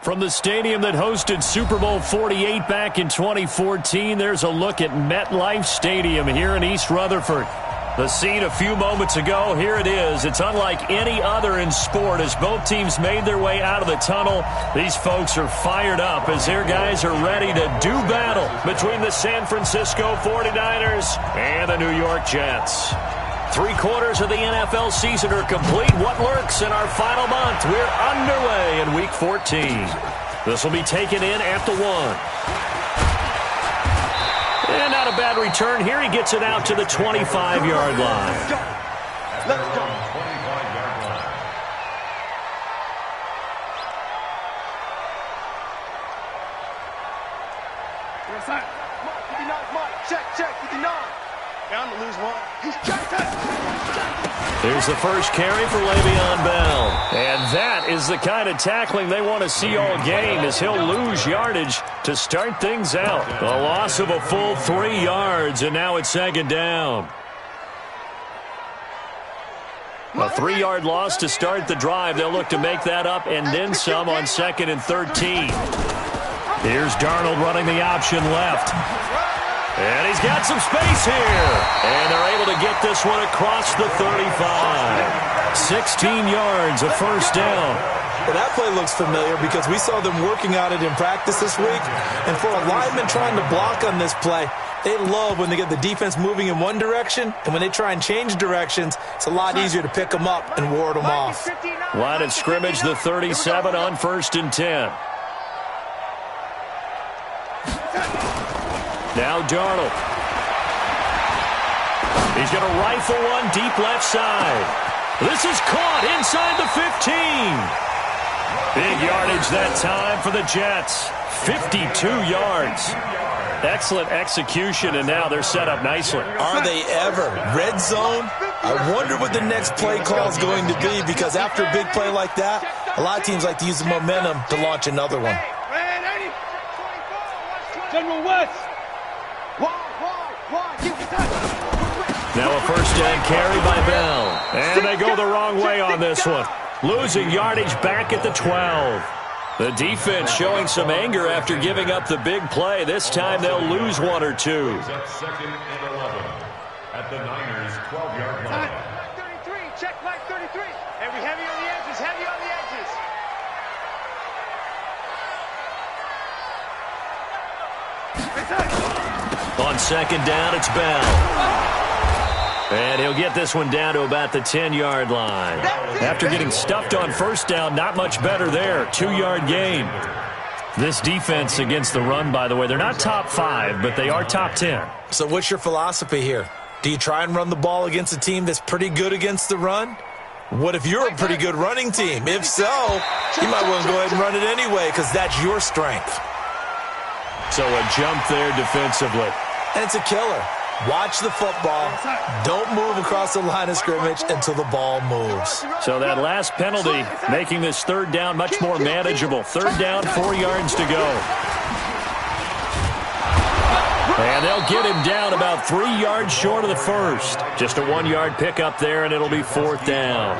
From the stadium that hosted Super Bowl 48 back in 2014, there's a look at MetLife Stadium here in East Rutherford. The scene a few moments ago, here it is. It's unlike any other in sport as both teams made their way out of the tunnel. These folks are fired up as their guys are ready to do battle between the San Francisco 49ers and the New York Jets. 3/4 of the NFL season are complete. What lurks in our final month? We're underway in Week 14. This will be taken in at the 1. And not a bad return here. He gets it out to the 25-yard line. Let's go. Check, 59. Down to lose one. He's checked it. Here's the first carry for Le'Veon Bell. And that is the kind of tackling they want to see all game as he'll lose yardage to start things out. A loss of a full 3 yards, and now it's 2nd down. A 3-yard loss to start the drive. They'll look to make that up and then some on 2nd and 13. Here's Darnold running the option left. And he's got some space here. And they're able to get this one across the 35. 16 yards, a first down. Well, that play looks familiar because we saw them working on it in practice this week. And for a lineman trying to block on this play, they love when they get the defense moving in one direction. And when they try and change directions, it's a lot easier to pick them up and ward them off. Line of scrimmage, the 37 on 1st and 10. Now Darnold. He's going to rifle one deep left side. This is caught inside the 15. Big yardage that time for the Jets. 52 yards. Excellent execution, and now they're set up nicely. Are they ever? Red zone? I wonder what the next play call is going to be because after a big play like that, a lot of teams like to use the momentum to launch another one. General West. Now a first down carry by Bell. And they go the wrong way on this one. Losing yardage back at the 12. The defense showing some anger after giving up the big play. This time they'll lose 1 or 2. Second and 11 at the Niners' 12-yard line. 33, check like 33. And we heavy on the edges, heavy on the edges. On 2nd down, it's Bell. And he'll get this one down to about the 10-yard line. After getting stuffed on first down, not much better there. 2-yard gain. This defense against the run, by the way, they're not top 5, but they are top 10. So what's your philosophy here? Do you try and run the ball against a team that's pretty good against the run? What if you're a pretty good running team? If so, you might want to go ahead and run it anyway because that's your strength. So a jump there defensively. And it's a killer. Watch the football. Don't move across the line of scrimmage until the ball moves. So that last penalty making this 3rd down much more manageable. 3rd down, 4 yards to go. And they'll get him down about 3 yards short of the first. Just a 1-yard pickup there, and it'll be 4th down.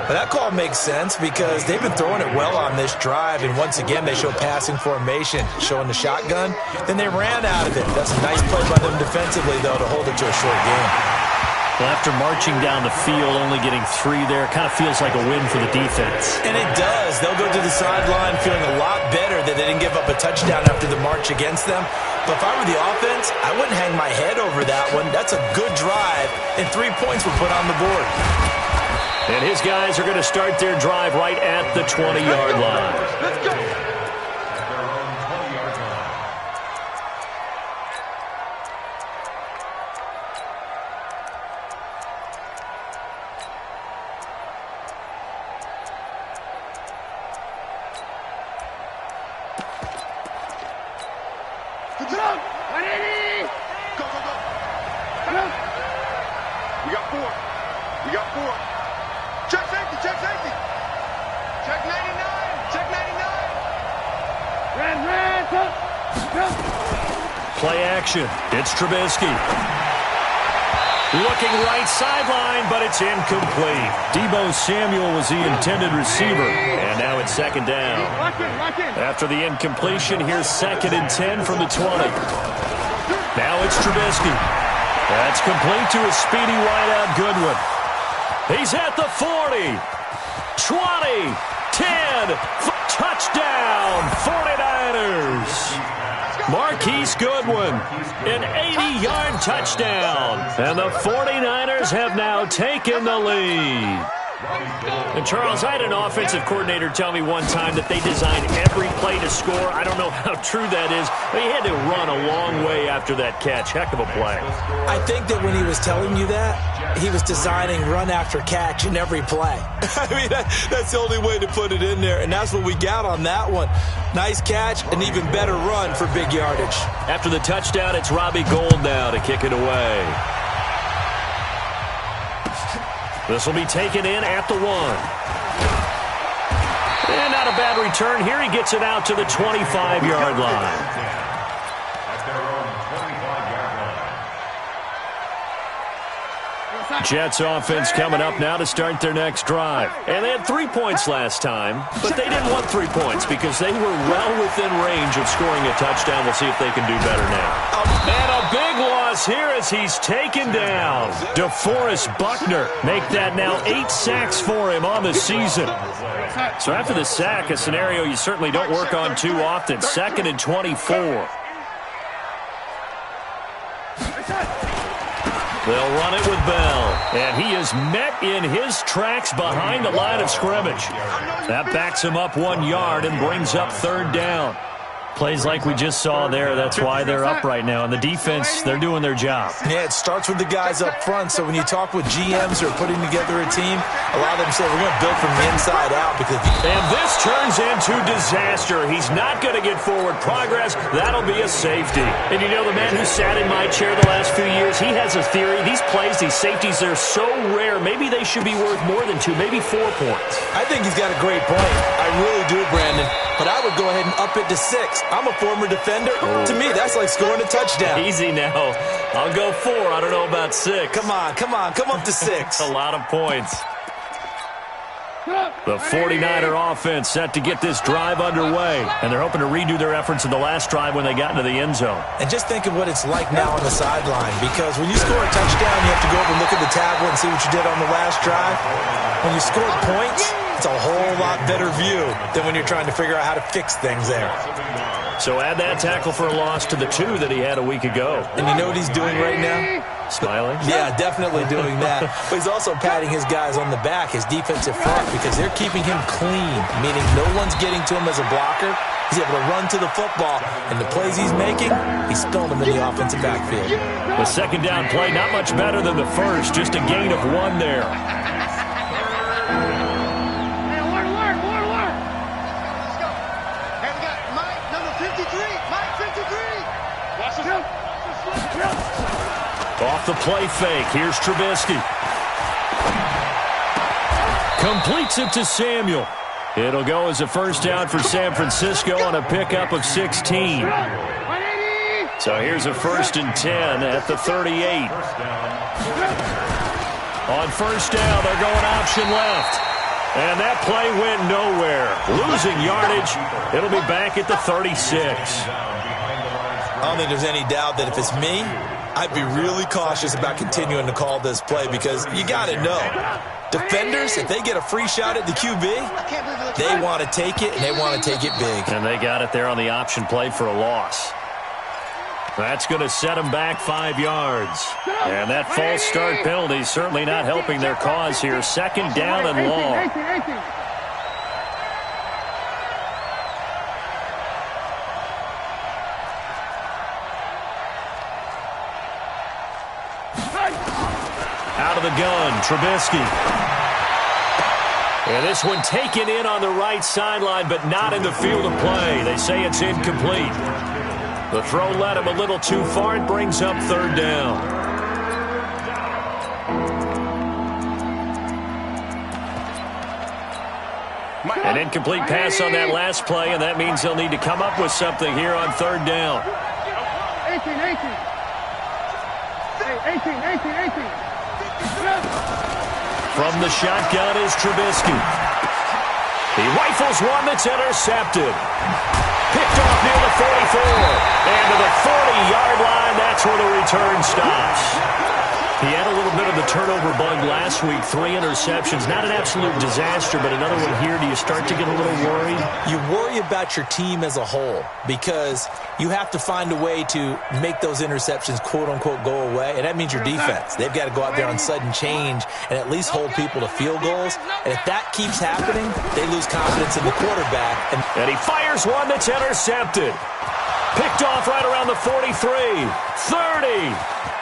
Well, that call makes sense because they've been throwing it well on this drive, and once again they show passing formation, showing the shotgun. Then they ran out of it. That's a nice play by them defensively, though, to hold it to a short game. Well, after marching down the field, only getting 3 there, kind of feels like a win for the defense. And it does. They'll go to the sideline feeling a lot better that they didn't give up a touchdown after the march against them. But if I were the offense, I wouldn't hang my head over that one. That's a good drive, and 3 points were put on the board. And his guys are going to start their drive right at the 20-yard line. Let's go. Good job. 180. Go, go, go. Come on. We got 4. We got 4. Check safety, check safety. Check 99, check 99. Ran, Play action. It's Trubisky. Looking right sideline, but it's incomplete. Deebo Samuel was the intended receiver, and now it's second down. After the incompletion, here's 2nd and 10 from the 20. Now it's Trubisky. That's complete to a speedy wideout Goodwin. He's at the 40, 20, 10, touchdown, 49ers. Marquise Goodwin, an 80-yard touchdown. And the 49ers have now taken the lead. And, Charles, I had an offensive coordinator tell me one time that they designed every play to score. I don't know how true that is, but he had to run a long way after that catch. Heck of a play. I think that when he was telling you that, he was designing run after catch in every play. I mean, that's the only way to put it in there, and that's what we got on that one. Nice catch, an even better run for big yardage. After the touchdown, it's Robbie Gould now to kick it away. This will be taken in at the 1. And not a bad return. Here he gets it out to the 25-yard line. Jets offense coming up now to start their next drive. And they had 3 points last time, but they didn't want 3 points because they were well within range of scoring a touchdown. We'll see if they can do better now. And a big loss here as he's taken down. DeForest Buckner make that now 8 sacks for him on the season. So after the sack, a scenario you certainly don't work on too often. 2nd and 24. They'll run it with Bell, and he is met in his tracks behind the line of scrimmage. That backs him up 1 yard and brings up 3rd down. Plays like we just saw there, that's why they're up right now. And the defense, they're doing their job. Yeah, it starts with the guys up front. So when you talk with GMs who are putting together a team, a lot of them say we're going to build from the inside out. And this turns into disaster. He's not going to get forward progress. That'll be a safety. And you know, the man who sat in my chair the last few years, he has a theory. These plays, these safeties, they're so rare. Maybe they should be worth more than 2, maybe 4 points. I think he's got a great point. I really do, Brandon. But I would go ahead and up it to 6. I'm a former defender. To me, that's like scoring a touchdown. Easy now. I'll go 4. I don't know about 6. Come on. Come up to 6. A lot of points. The 49er offense set to get this drive underway. And they're hoping to redo their efforts in the last drive when they got into the end zone. And just think of what it's like now on the sideline. Because when you score a touchdown, you have to go over and look at the tablet and see what you did on the last drive. When you score points, it's a whole lot better view than when you're trying to figure out how to fix things there. So add that tackle for a loss to the 2 that he had a week ago. And you know what he's doing right now? Smiling? Yeah, definitely doing that. But he's also patting his guys on the back, his defensive front, because they're keeping him clean, meaning no one's getting to him as a blocker. He's able to run to the football, and the plays he's making, he's spilling them in the offensive backfield. The 2nd down play, not much better than the first, just a gain of 1 there. Off the play fake. Here's Trubisky. Completes it to Samuel. It'll go as a 1st down for San Francisco on a pickup of 16. So here's a 1st and 10 at the 38. On 1st down, they're going option left. And that play went nowhere. Losing yardage. It'll be back at the 36. I don't think there's any doubt that if it's me, I'd be really cautious about continuing to call this play because you got to know, defenders, if they get a free shot at the QB, they want to take it, and they want to take it big. And they got it there on the option play for a loss. That's going to set them back 5 yards. And that false start penalty is certainly not helping their cause here. 2nd down and long. Out of the gun, Trubisky. And this one taken in on the right sideline, but not in the field of play. They say it's incomplete. The throw led him a little too far. It brings up 3rd down. An incomplete pass on that last play, and that means they'll need to come up with something here on 3rd down. 18. From the shotgun is Trubisky. He rifles one that's intercepted. Picked off near the 44. And to the 40-yard line, that's where the return stops. He had a little bit of the turnover bug last week, 3 interceptions. Not an absolute disaster, but another one here. Do you start to get a little worried? You worry about your team as a whole because you have to find a way to make those interceptions, quote-unquote, go away, and that means your defense. They've got to go out there on sudden change and at least hold people to field goals, and if that keeps happening, they lose confidence in the quarterback. And he fires one that's intercepted. Picked off right around the 43, 30,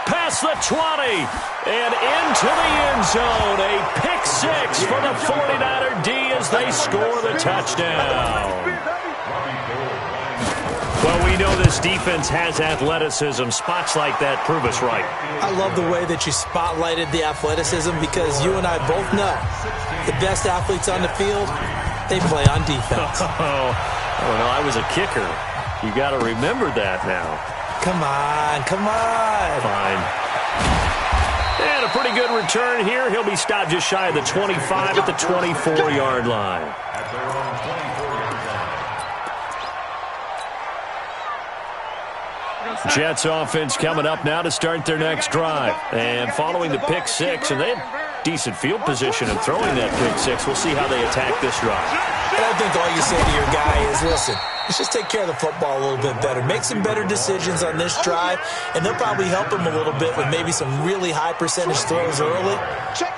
past the 20, and into the end zone. A pick six for the 49er D as they score the touchdown. Well, we know this defense has athleticism. Spots like that prove us right. I love the way that you spotlighted the athleticism because you and I both know the best athletes on the field, they play on defense. I don't know. I was a kicker. You got to remember that now. Come on, come on. Fine. And a pretty good return here. He'll be stopped just shy of the 25 at the 24-yard line. Jets offense coming up now to start their next drive. And following the pick six, and they had decent field position in throwing that pick six. We'll see how they attack this drive. And I think all you say to your guy is, listen, let's just take care of the football a little bit better. Make some better decisions on this drive, and they'll probably help him a little bit with maybe some really high percentage throws early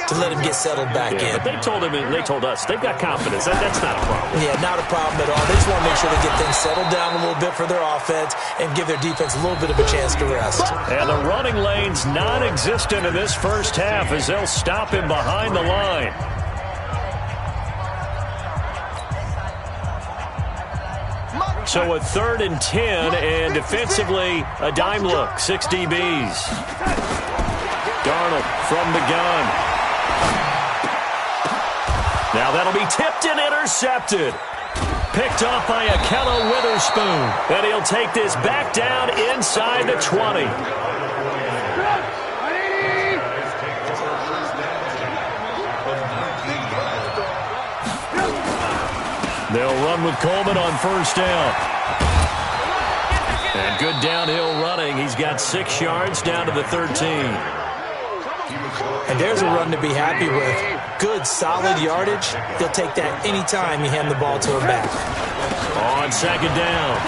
to let him get settled back in. But they told him, and they told us, they've got confidence. That's not a problem. Yeah, not a problem at all. They just want to make sure they get things settled down a little bit for their offense and give their defense a little bit of a chance to rest. And the running lane's non-existent in this first half as they'll stop him behind the line. So a 3rd and 10, and defensively, a dime look, 6 DBs. Darnold from the gun. Now that'll be tipped and intercepted. Picked off by Akello Witherspoon. And he'll take this back down inside the 20. They'll run with Coleman on first down. And good downhill running. He's got 6 yards down to the 13. And there's a run to be happy with. Good, solid yardage. They'll take that anytime you hand the ball to him back. On second down,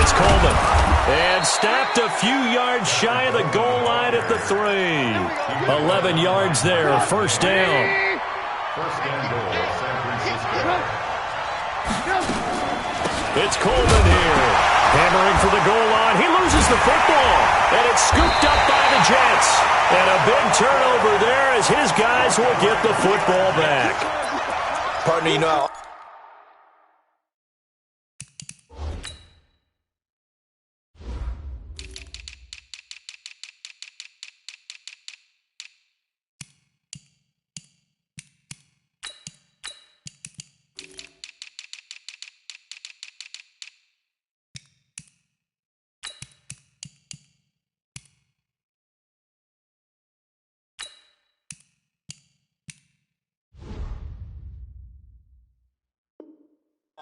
it's Coleman. And stopped a few yards shy of the goal line at the 3. 11 yards there, first down. First and goal, San Francisco. It's Coleman here. Hammering for the goal line. He loses the football. And it's scooped up by the Jets. And a big turnover there as his guys will get the football back. Partner, you know,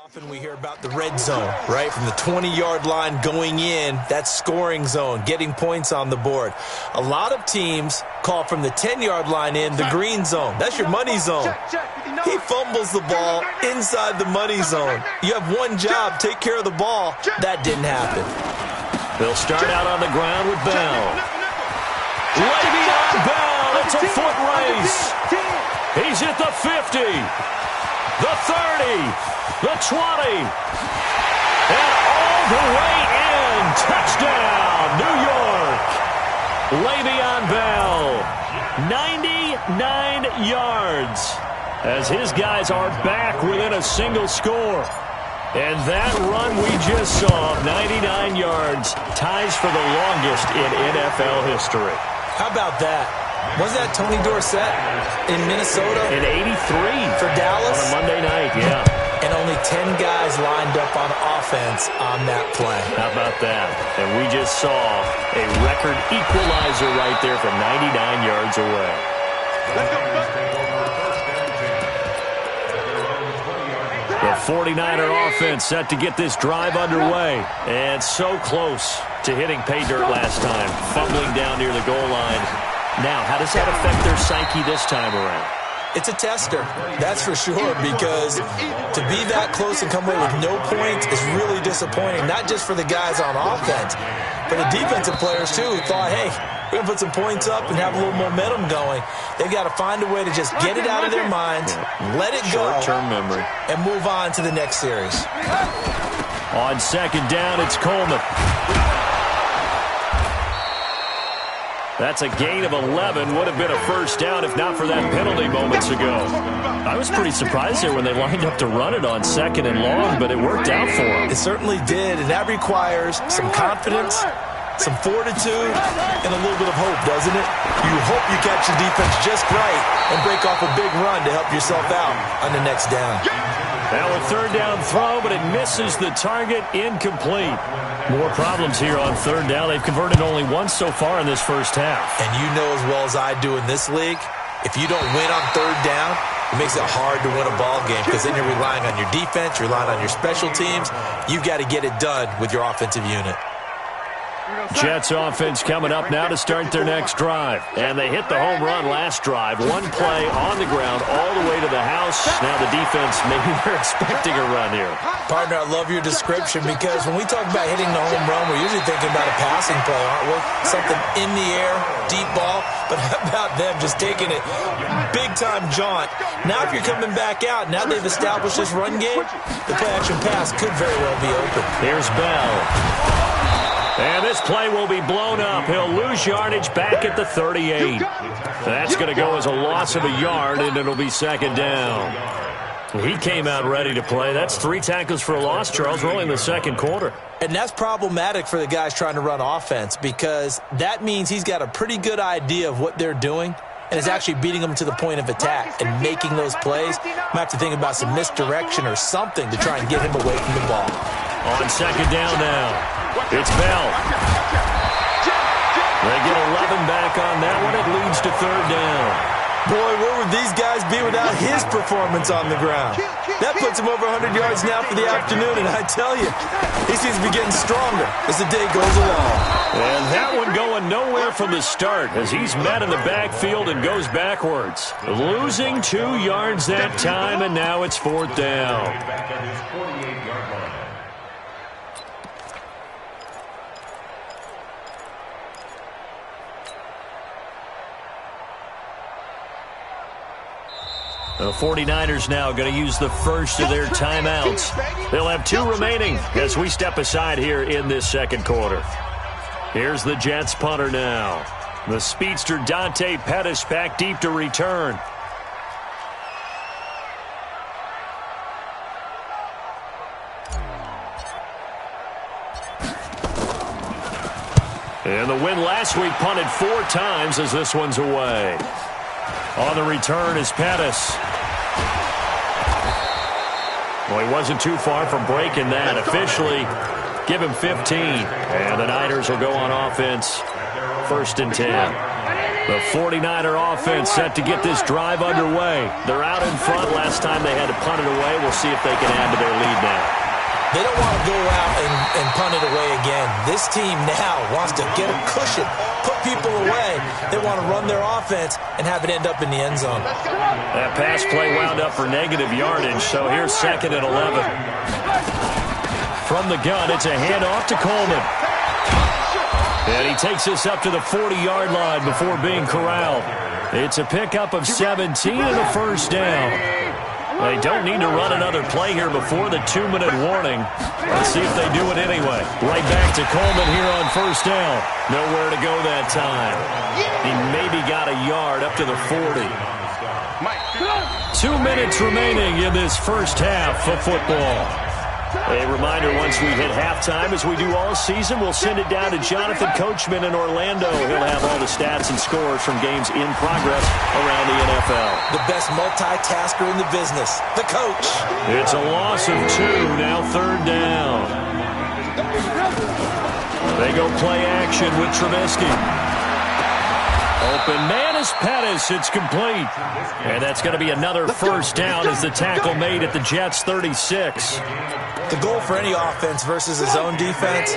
often we hear about the red zone, right? From the 20-yard line going in, that's scoring zone, getting points on the board. A lot of teams call from the 10-yard line in the green zone. That's your money zone. He fumbles the ball inside the money zone. You have one job, take care of the ball. That didn't happen. They'll start out on the ground with Bell. Le'Veon Bell, it's a foot race. He's at the 50, the 30, the 20, and all the way in. Touchdown, New York. Le'Veon Bell, 99 yards, as his guys are back within a single score. And that run we just saw, 99 yards, ties for the longest in NFL history. How about that? Was that Tony Dorsett in Minnesota? In 83. For Dallas? On a Monday night, yeah. and only 10 guys lined up on offense on that play. How about that? And we just saw a record equalizer right there from 99 yards away. The 49er offense set to get this drive underway. And so close to hitting pay dirt last time, fumbling down near the goal line. Now, how does that affect their psyche this time around? It's a tester, that's for sure, because to be that close and come away with no points is really disappointing, not just for the guys on offense, but the defensive players, too, who thought, hey, we're going to put some points up and have a little momentum going. They've got to find a way to just get it out of their minds, let it go, short-term memory, and move on to the next series. On second down, it's Coleman. That's a gain of 11. Would have been a first down if not for that penalty moments ago. I was pretty surprised there when they lined up to run it on second and long, but it worked out for them. It certainly did, and that requires some confidence, some fortitude, and a little bit of hope, doesn't it? You hope you catch the defense just right and break off a big run to help yourself out on the next down. Now a third down throw, but it misses the target, incomplete. More problems here on third down. They've converted only once so far in this first half. And you know as well as I do in this league, if you don't win on third down, it makes it hard to win a ball game because then you're relying on your defense, you're relying on your special teams. You've got to get it done with your offensive unit. Jets offense coming up now to start their next drive. And they hit the home run last drive. One play on the ground all the way to the house. Now the defense, maybe they're expecting a run here. Partner, I love your description because when we talk about hitting the home run, we're usually thinking about a passing play, aren't we? Something in the air, deep ball. But how about them just taking it big-time jaunt? Now if you're coming back out, now they've established this run game, the play-action pass could very well be open. Here's Bell. And this play will be blown up. He'll lose yardage back at the 38. That's going to go as a loss of a yard, and it'll be second down. He came out ready to play. That's 3 tackles for a loss, Charles, early in the second quarter. And that's problematic for the guys trying to run offense because that means he's got a pretty good idea of what they're doing and is actually beating them to the point of attack and making those plays. Might have to think about some misdirection or something to try and get him away from the ball. On second down now. It's Bell. They get 11 back on that one. It leads to third down. Boy, where would these guys be without his performance on the ground? That puts him over 100 yards now for the afternoon, and I tell you, he seems to be getting stronger as the day goes along. And that one going nowhere from the start as he's met in the backfield and goes backwards. Losing 2 yards that time, and now it's fourth down. Back at his 48-yard line. The 49ers now going to use the first of their timeouts. They'll have 2 remaining as we step aside here in this second quarter. Here's the Jets punter now. The speedster Dante Pettis back deep to return. And the win last week punted 4 times as this one's away. On the return is Pettis. Well, he wasn't too far from breaking that. Officially, give him 15. And the Niners will go on offense. First and 10. The 49er offense set to get this drive underway. They're out in front. Last time they had to punt it away. We'll see if they can add to their lead now. They don't want to go out and punt it away again. This team now wants to get a cushion, put people away. They want to run their offense and have it end up in the end zone. That pass play wound up for negative yardage, so here's second and 11. From the gun, it's a handoff to Coleman. And he takes this up to the 40-yard line before being corralled. It's a pickup of 17 and a first down. They don't need to run another play here before the 2-minute warning. Let's see if they do it anyway. Right back to Coleman here on first down. Nowhere to go that time. He maybe got a yard up to the 40. 2 minutes remaining in this first half of football. A reminder, once we hit halftime, as we do all season, we'll send it down to Jonathan Coachman in Orlando. He'll have all the stats and scores from games in progress around the NFL. The best multitasker in the business, the coach. It's a loss of 2, now 3rd down. They go play action with Trubisky. Open man is Pettis. It's complete. And that's going to be another 1st down as the tackle made at the Jets' 36. The goal for any offense versus his own defense,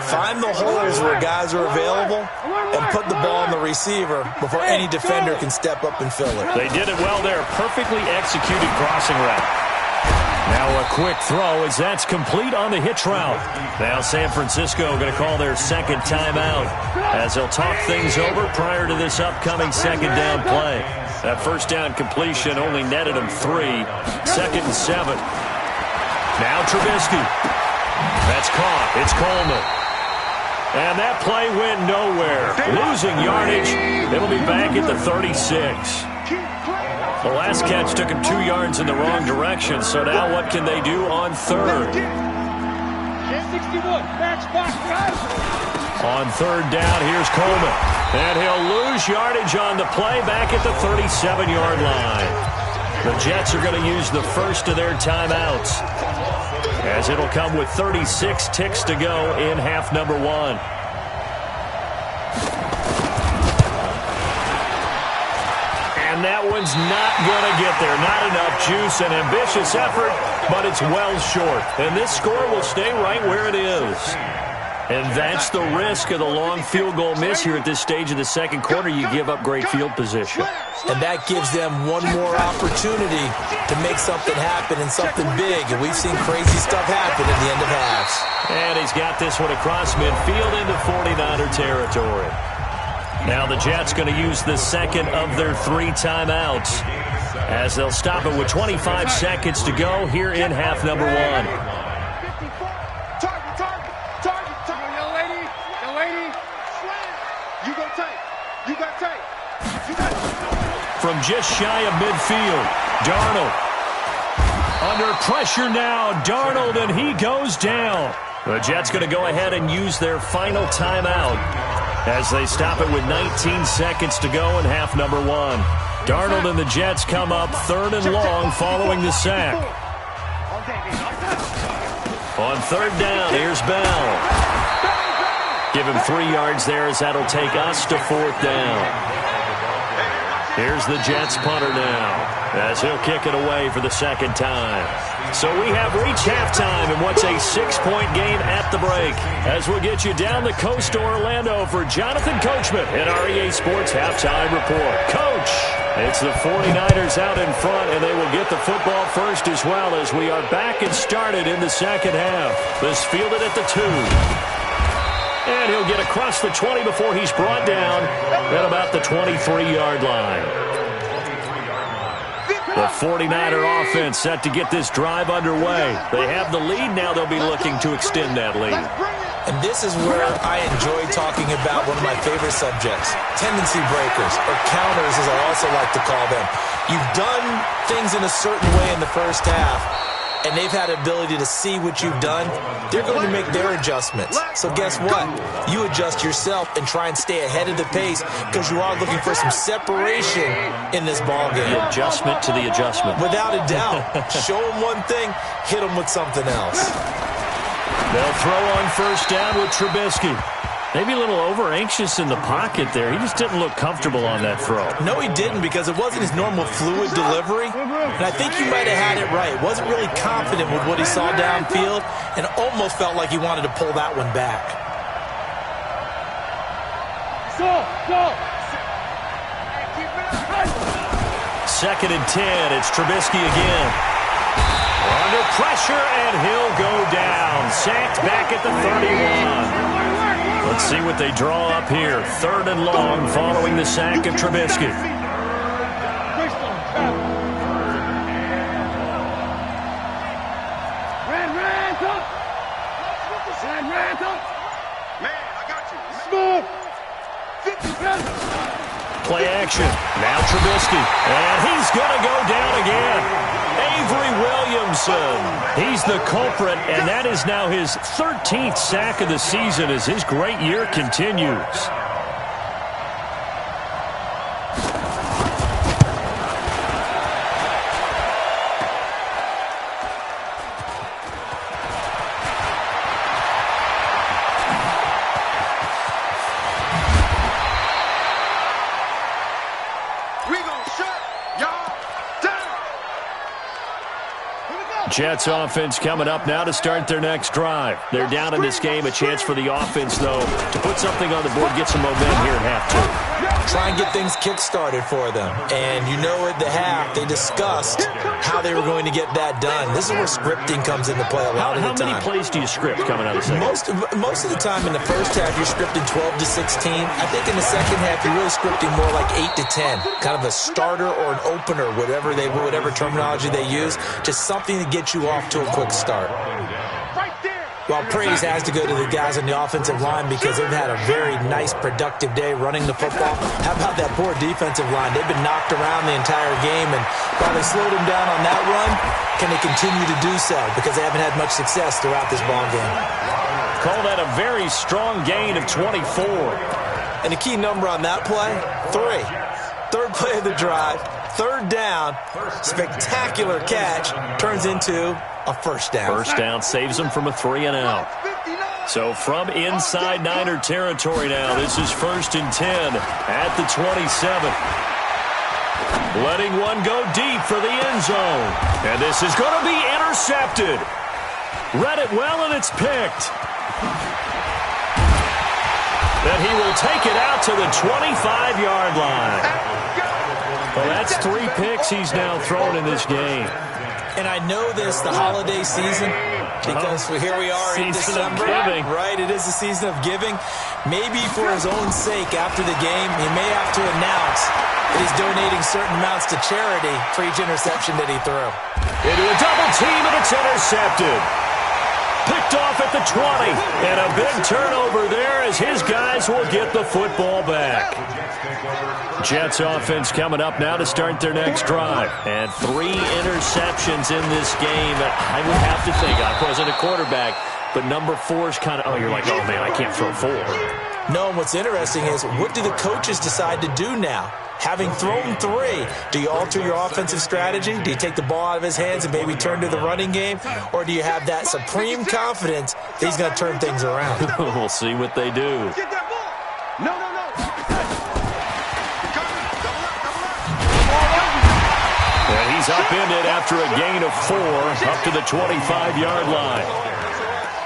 find the holes where guys are available and put the ball on the receiver before any defender can step up and fill it. They did it well there. Perfectly executed crossing route. Now a quick throw as that's complete on the hitch route. Now San Francisco going to call their 2nd timeout as they'll talk things over prior to this upcoming 2nd down play. That 1st down completion only netted them 3. 2nd and 7. Now Trubisky. That's caught. It's Coleman. And that play went nowhere. Losing yardage. It'll be back at the 36. The last catch took him 2 yards in the wrong direction, so now what can they do on 3rd? On 3rd down, here's Coleman. And he'll lose yardage on the play back at the 37-yard line. The Jets are going to use the first of their timeouts, as it'll come with 36 ticks to go in half number 1. And that one's not going to get there. Not enough juice. An ambitious effort, but it's well short. And this score will stay right where it is. And that's the risk of the long field goal miss here at this stage of the 2nd quarter. You give up great field position. And that gives them one more opportunity to make something happen and something big. And we've seen crazy stuff happen at the end of halves. And he's got this one across midfield into 49er territory. Now the Jets going to use the 2nd of their 3 timeouts, as they'll stop it with 25 seconds to go here in half number 1. From just shy of midfield, Darnold. Under pressure now, Darnold, and he goes down. The Jets going to go ahead and use their final timeout, as they stop it with 19 seconds to go in half number 1. Darnold and the Jets come up 3rd and long following the sack. On 3rd down, here's Bell. Give him 3 yards there, as that'll take us to 4th down. Here's the Jets punter now, as he'll kick it away for the 2nd time. So we have reached halftime in what's a 6-point game at the break, as we'll get you down the coast to Orlando for Jonathan Coachman in our EA Sports Halftime Report. Coach, it's the 49ers out in front, and they will get the football first as well, as we are back and started in the 2nd half. This fielded at the 2. And he'll get across the 20 before he's brought down at about the 23-yard line. The 49er offense set to get this drive underway. They have the lead. Now they'll be looking to extend that lead. And this is where I enjoy talking about one of my favorite subjects, tendency breakers, or counters as I also like to call them. You've done things in a certain way in the first half, and they've had the ability to see what you've done. They're going to make their adjustments. So guess what? You adjust yourself and try and stay ahead of the pace, because you are looking for some separation in this ballgame. The adjustment to the adjustment. Without a doubt. Show them one thing, hit them with something else. They'll throw on 1st down with Trubisky. Maybe a little over-anxious in the pocket there. He just didn't look comfortable on that throw. No, he didn't, because it wasn't his normal fluid delivery. And I think you might have had it right. Wasn't really confident with what he saw downfield, and almost felt like he wanted to pull that one back. Go! 2nd and 10. It's Trubisky again. Under pressure, and he'll go down. Sacked back at the 31. Let's see what they draw up here. 3rd and long following the sack of Trubisky. Play action. Now Trubisky. And he's going to go down again. A He's the culprit, and that is now his 13th sack of the season as his great year continues. Jets offense coming up now to start their next drive. They're down in this game. A chance for the offense, though, to put something on the board, get some momentum here at half 2. Try and get things kick-started for them. And you know at the half, they discussed how they were going to get that done. This is where scripting comes into play a lot of the time. How many plays do you script coming out of the second? Most of the time in the first half, you're scripting 12 to 16. I think in the second half, you're really scripting more like 8 to 10. Kind of a starter or an opener, whatever terminology they use. Just something to get you off to a quick start. Well, praise has to go to the guys on the offensive line because they've had a very nice, productive day running the football. How about that poor defensive line? They've been knocked around the entire game, and while they slowed them down on that run, can they continue to do so? Because they haven't had much success throughout this ball game. Call that a very strong gain of 24. And the key number on that play, 3. Third play of the drive, third down, spectacular catch, turns into a first down. First down saves them from a 3-and-out. So from inside Niner territory now, this is 1st and 10 at the 27. Letting one go deep for the end zone. And this is going to be intercepted. Read it well, and it's picked. Then he will take it out to the 25-yard line. Well, that's 3 picks he's now thrown in this game. And I know this, the holiday season, because here we are in December. Right, it is the season of giving. Maybe for his own sake after the game, he may have to announce that he's donating certain amounts to charity for each interception that he threw. Into a double team, and it's intercepted. Picked off at the 20, and a big turnover there as his guys will get the football back. Jets offense coming up now to start their next drive. And 3 interceptions in this game. I would have to think, I wasn't a quarterback, but number 4 is kind of, you're like, oh, man, I can't throw 4. No, and what's interesting is, what do the coaches decide to do now? Having thrown 3, do you alter your offensive strategy? Do you take the ball out of his hands and maybe turn to the running game? Or do you have that supreme confidence that he's going to turn things around? We'll see what they do. No. And he's upended after a gain of 4 up to the 25-yard line.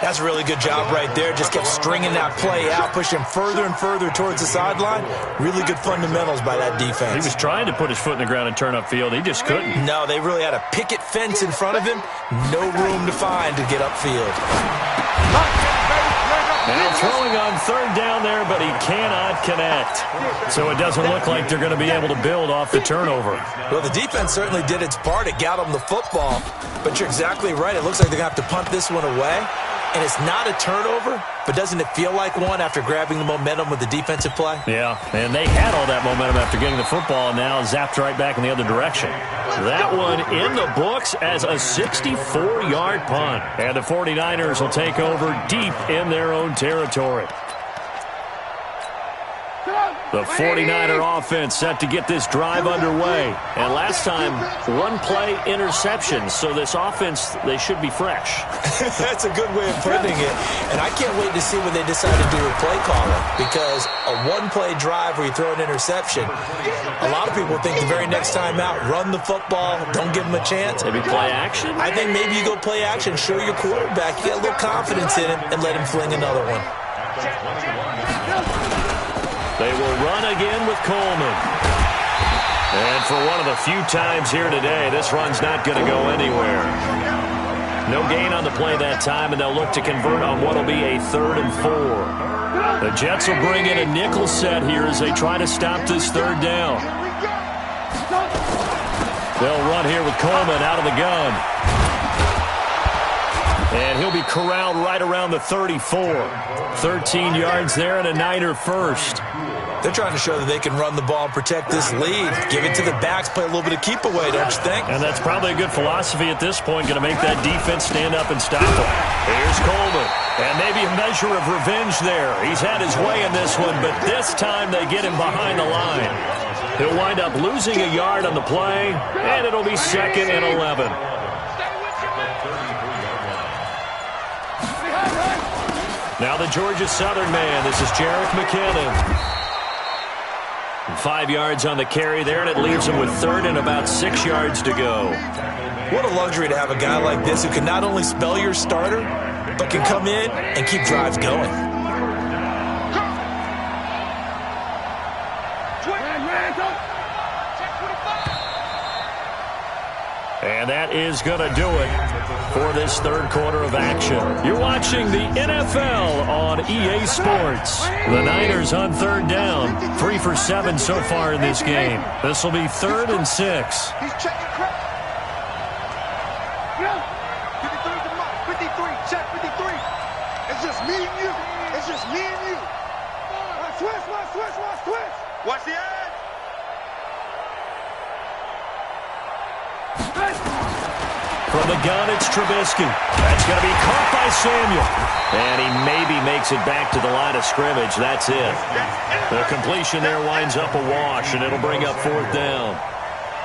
That's a really good job right there. Just kept stringing that play out, pushing further and further towards the sideline. Really good fundamentals by that defense. He was trying to put his foot in the ground and turn upfield. He just couldn't. No, they really had a picket fence in front of him. No room to find to get upfield. Now throwing on 3rd down there, but he cannot connect. So it doesn't look like they're going to be able to build off the turnover. Well, the defense certainly did its part. It got them the football. But you're exactly right. It looks like they're going to have to punt this one away. And it's not a turnover, but doesn't it feel like one after grabbing the momentum with the defensive play? Yeah, and they had all that momentum after getting the football, and now zapped right back in the other direction. That one in the books as a 64-yard punt. And the 49ers will take over deep in their own territory. The 49er offense set to get this drive underway. And last time, 1-play interception. So this offense, they should be fresh. That's a good way of putting it. And I can't wait to see what they decide to do with play calling. Because a 1-play drive where you throw an interception, a lot of people think the very next time out, run the football, don't give them a chance. Maybe play action? I think maybe you go play action, show your quarterback, you get a little confidence in him, and let him fling another one. They will run again with Coleman. And for one of the few times here today, this run's not going to go anywhere. No gain on the play that time, and they'll look to convert on what will be a 3rd and 4. The Jets will bring in a nickel set here as they try to stop this 3rd down. They'll run here with Coleman out of the gun. And he'll be corralled right around the 34. 13 yards there and a Niner first. They're trying to show that they can run the ball and protect this lead. Give it to the backs, play a little bit of keep away, don't you think? And that's probably a good philosophy at this point, going to make that defense stand up and stop them. Here's Coleman. And maybe a measure of revenge there. He's had his way in this one, but this time they get him behind the line. He'll wind up losing a yard on the play, and it'll be 2nd and 11. Now the Georgia Southern man. This is Jerick McKinnon. 5 yards on the carry there, and it leaves him with 3rd and about 6 yards to go. What a luxury to have a guy like this who can not only spell your starter, but can come in and keep drives going. And that is going to do it for this 3rd quarter of action. You're watching the NFL on EA Sports. The Niners on 3rd down. 3 for 7 so far in this game. This will be 3rd and 6. He's checking crap. 53 to Mike. 53. Check 53. It's just me and you. It's just me and you. Switch. Watch the edge. From the gun, it's Trubisky. That's going to be caught by Samuel. And he maybe makes it back to the line of scrimmage. That's it. The completion there winds up a wash, and it'll bring up 4th down.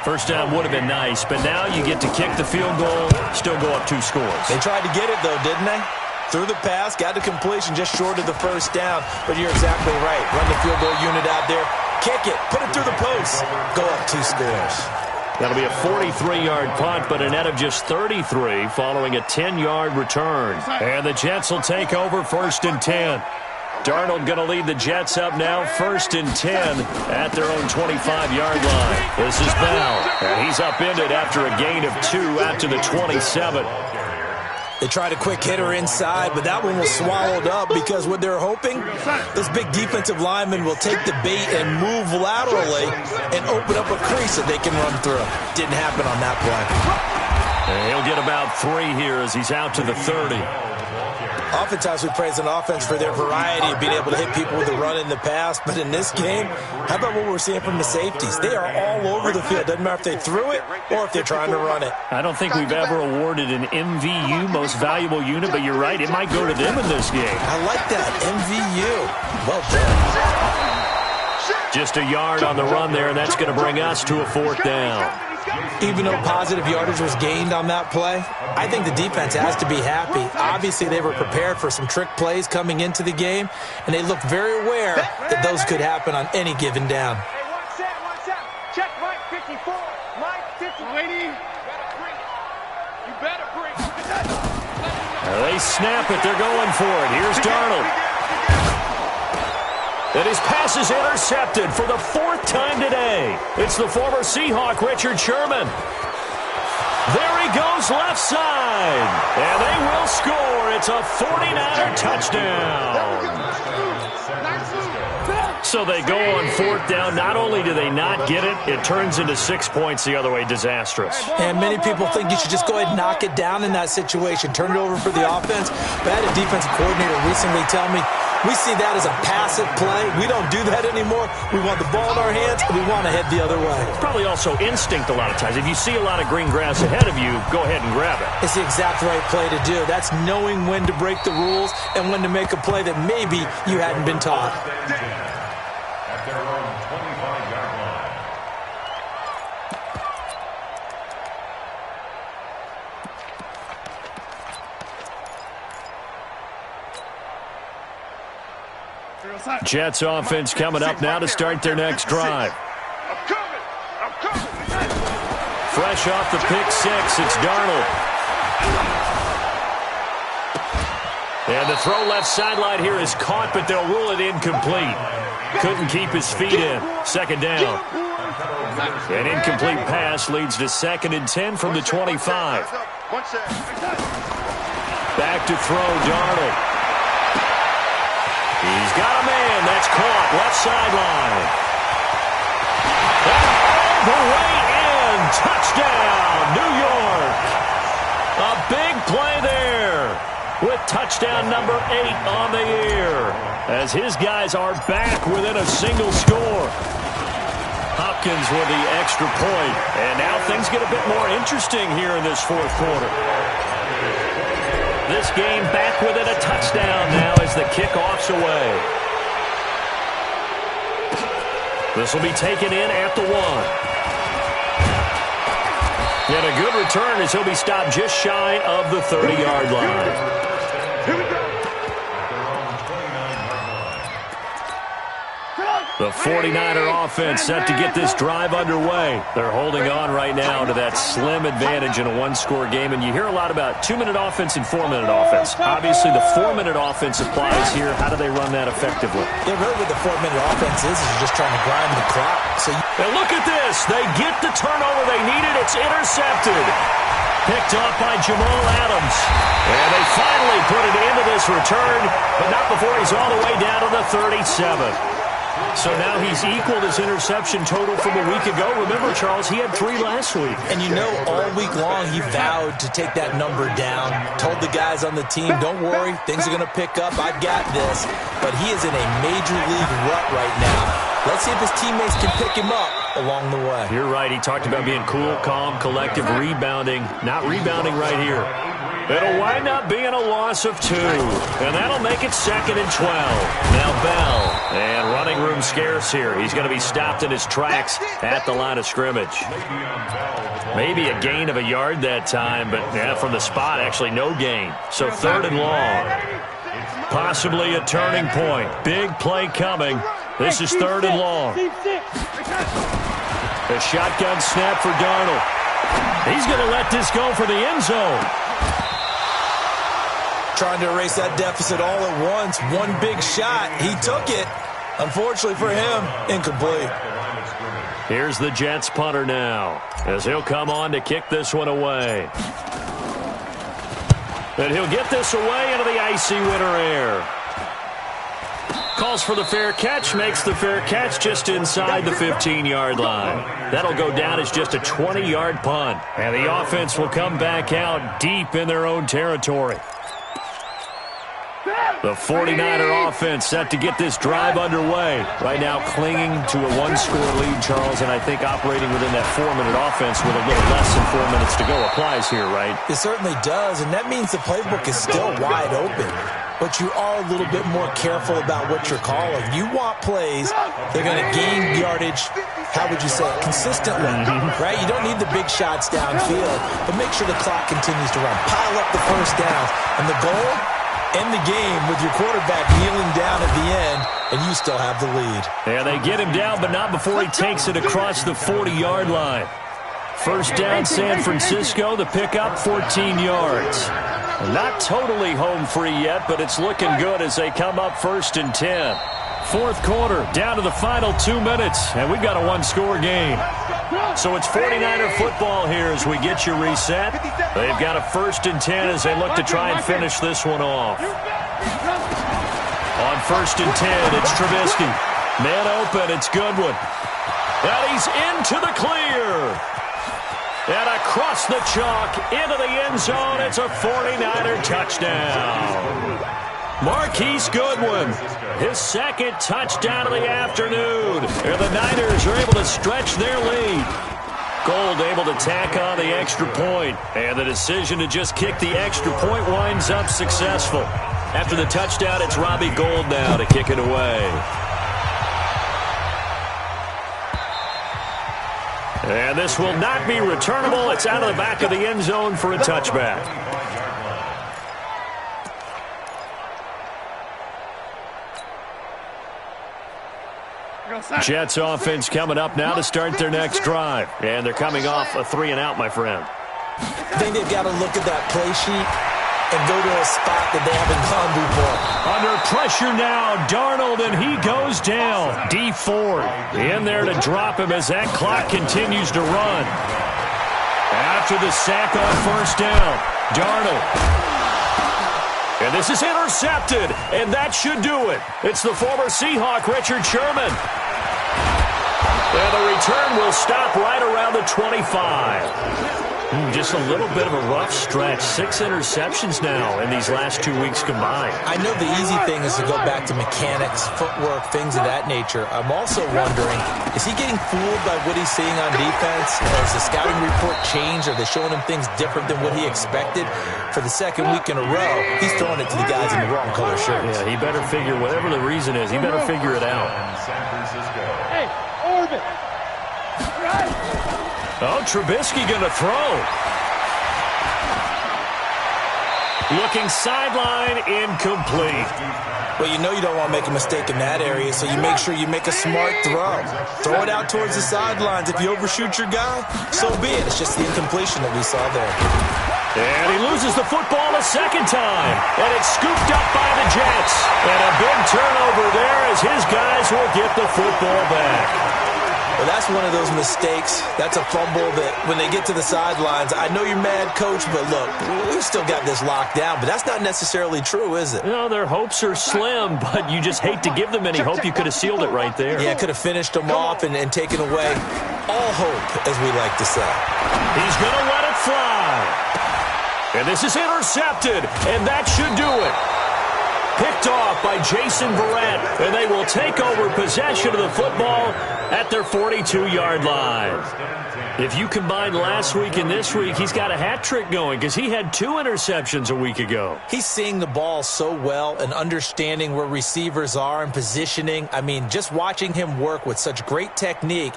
First down would have been nice, but now you get to kick the field goal, still go up 2 scores. They tried to get it, though, didn't they? Threw the pass, got the completion just short of the 1st down. But you're exactly right. Run the field goal unit out there. Kick it. Put it through the post. Go up 2 scores. That'll be a 43-yard punt, but a net of just 33 following a 10-yard return. And the Jets will take over 1st and 10. Darnold going to lead the Jets up now, 1st and 10 at their own 25-yard line. This is Bell, and he's upended after a gain of 2 out to the 27. They tried a quick hitter inside, but that one was swallowed up because what they're hoping, this big defensive lineman will take the bait and move laterally and open up a crease that they can run through. Didn't happen on that play. And he'll get about 3 here as he's out to the 30. Oftentimes we praise an offense for their variety of being able to hit people with a run in the past, but in this game, how about what we're seeing from the safeties? They are all over the field. Doesn't matter if they threw it or if they're trying to run it. I don't think we've ever awarded an MVU, most valuable unit, but you're right, it might go to them in this game. I like that, MVU. Well done. Just a yard on the run there, and that's going to bring us to a 4th down. Even though positive yardage was gained on that play, I think the defense has to be happy. Obviously, they were prepared for some trick plays coming into the game, and they looked very aware that those could happen on any given down. Hey, watch out. Check Mike 54. Mike 54. Lady. You better bring. They snap it. They're going for it. Here's Darnold. And his pass is intercepted for the 4th time today. It's the former Seahawk, Richard Sherman. There he goes left side. And they will score. It's a 49er touchdown. So they go on 4th down. Not only do they not get it, it turns into 6 points the other way. Disastrous. And many people think you should just go ahead and knock it down in that situation. Turn it over for the offense. But I had a defensive coordinator recently tell me, we see that as a passive play. We don't do that anymore. We want the ball in our hands, and we want to head the other way. It's probably also instinct a lot of times. If you see a lot of green grass ahead of you, go ahead and grab it. It's the exact right play to do. That's knowing when to break the rules and when to make a play that maybe you hadn't been taught. At their own 25-yard line. Jets offense coming up now to start their next drive. I'm coming. Fresh off the pick 6, it's Darnold. And the throw left sideline here is caught, but they'll rule it incomplete. Couldn't keep his feet in. 2nd down. An incomplete pass leads to 2nd and 10 from the 25. Back to throw, Darnold. He's got a man. That's caught. Left sideline. And all the way in. Touchdown, New York. A big play there with touchdown number 8 on the year. as his guys are back within a single score. Hopkins with the extra point, and now things get a bit more interesting here in this fourth quarter. This game back within a touchdown now as the kickoff's away. This will be taken in at the 1. And a good return as he'll be stopped just shy of the 30-yard line. Here we go. The 49er offense set to get this drive underway. They're holding on right now to that slim advantage in a one-score game. And you hear a lot about 2-minute offense and 4-minute offense. Obviously, the 4-minute offense applies here. How do they run that effectively? Yeah, really what the 4-minute offense is you're just trying to grind the clock. And look at this. They get the turnover they needed. It's intercepted. Picked off by Jamal Adams. And they finally put it into this return, but not before he's all the way down to the 37. So now he's equaled his interception total from a week ago. Remember, Charles, he had 3 last week. And you know, all week long he vowed to take that number down. Told the guys on the team, don't worry, things are going to pick up. I've got this. But he is in a major league rut right now. Let's see if his teammates can pick him up along the way. You're right. He talked about being cool, calm, collective, rebounding. Not rebounding right here. It'll wind up being a loss of 2. And that'll make it 2nd and 12. Now Bell. And running room scarce here. He's going to be stopped in his tracks at the line of scrimmage. Maybe a gain of a yard that time, but yeah, from the spot, actually no gain. So 3rd and long. Possibly a turning point. Big play coming. This is 3rd and long. A shotgun snap for Darnold. He's going to let this go for the end zone. Trying to erase that deficit all at once. One big shot. He took it. Unfortunately for him, incomplete. Here's the Jets punter now, as he'll come on to kick this one away. And he'll get this away into the icy winter air. Calls for the fair catch, makes the fair catch just inside the 15-yard line. That'll go down as just a 20-yard punt. And the offense will come back out deep in their own territory. The 49er offense set to get this drive underway. Right now clinging to a one-score lead, Charles, and I think operating within that 4-minute offense with a little less than 4 minutes to go applies here, right? It certainly does, and that means the playbook is still wide open. But you are a little bit more careful about what you're calling. You want plays, they're going to gain yardage, how would you say it, consistently, right? You don't need the big shots downfield, but make sure the clock continues to run. Pile up the first downs, and the goal, end the game with your quarterback kneeling down at the end, and you still have the lead. Yeah, they get him down, but not before he takes it across the 40-yard line. First down, San Francisco. The pickup, 14 yards. Not totally home free yet, but it's looking good as they come up 1st and 10. Fourth quarter, down to the final 2 minutes, and we've got a one-score game. So it's 49er football here as we get you reset. They've got a 1st and 10 as they look to try and finish this one off. On 1st and 10, it's Trubisky. Man open, it's Goodwin. And he's into the clear. And across the chalk, into the end zone, it's a 49er touchdown. Marquise Goodwin, his 2nd touchdown of the afternoon. And the Niners are able to stretch their lead. Gold able to tack on the extra point. And the decision to just kick the extra point winds up successful. After the touchdown, it's Robbie Gould now to kick it away. And this will not be returnable. It's out of the back of the end zone for a touchback. Jets offense coming up now to start their next drive. And they're coming off a 3-and-out, my friend. I think they've got to look at that play sheet and go to a spot that they haven't gone before. Under pressure now, Darnold, and he goes down. D Ford in there to drop him as that clock continues to run. After the sack on 1st down, Darnold. And this is intercepted, and that should do it. It's the former Seahawk, Richard Sherman. And the return will stop right around the 25. Just a little bit of a rough stretch. 6 interceptions now in these last 2 weeks combined. I know the easy thing is to go back to mechanics, footwork, things of that nature. I'm also wondering, is he getting fooled by what he's seeing on defense? Has the scouting report changed? Are they showing him things different than what he expected? For the second week in a row, he's throwing it to the guys in the wrong color shirts. Yeah, he better figure, whatever the reason is, he better figure it out. Hey, orbit. Right. Oh, Trubisky going to throw. Looking sideline, incomplete. Well, you know you don't want to make a mistake in that area, so you make sure you make a smart throw. Throw it out towards the sidelines. If you overshoot your guy, so be it. It's just the incompletion that we saw there. And he loses the football a second time. And it's scooped up by the Jets. And a big turnover there as his guys will get the football back. Well, that's one of those mistakes. That's a fumble that when they get to the sidelines, I know you're mad, Coach, but look, we've still got this locked down. But that's not necessarily true, is it? No, their hopes are slim, but you just hate to give them any hope. You could have sealed it right there. Yeah, could have finished them off and taken away all hope, as we like to say. He's going to let it fly. And this is intercepted, and that should do it. Picked off by Jason Verrett, and they will take over possession of the football at their 42-yard line. If you combine last week and this week, he's got a hat trick going because he had 2 interceptions a week ago. He's seeing the ball so well and understanding where receivers are and positioning. I mean, just watching him work with such great technique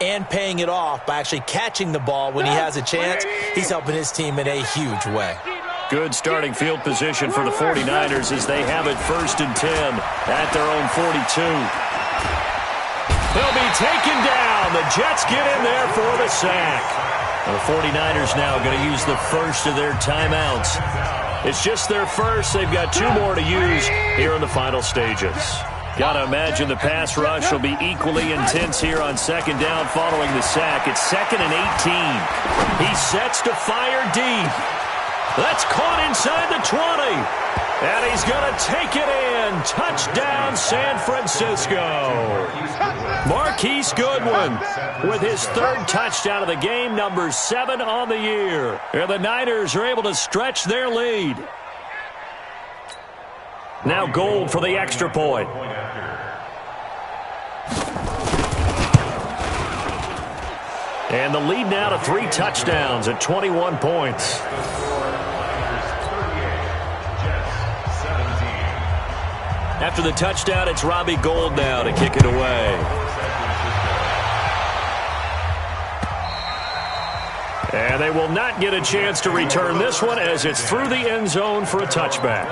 and paying it off by actually catching the ball when he has a chance, he's helping his team in a huge way. Good starting field position for the 49ers as they have it 1st and 10 at their own 42. They'll be taken down. The Jets get in there for the sack. The 49ers now going to use the first of their timeouts. It's just their first. They've got 2 more to use here in the final stages. Got to imagine the pass rush will be equally intense here on 2nd down following the sack. It's 2nd and 18. He sets to fire deep. That's caught inside the 20. And he's going to take it in. Touchdown, San Francisco. Marquise Goodwin with his 3rd touchdown of the game, number 7 on the year. And the Niners are able to stretch their lead. Now Gold for the extra point. And the lead now to 3 touchdowns at 21 points. After the touchdown, it's Robbie Gould now to kick it away. And they will not get a chance to return this one as it's through the end zone for a touchback.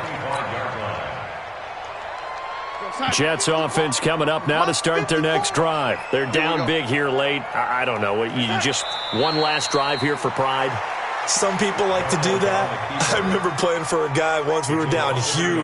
Jets offense coming up now to start their next drive. They're down big here late. I don't know. You just one last drive here for pride? Some people like to do that. I remember playing for a guy once. We were down huge.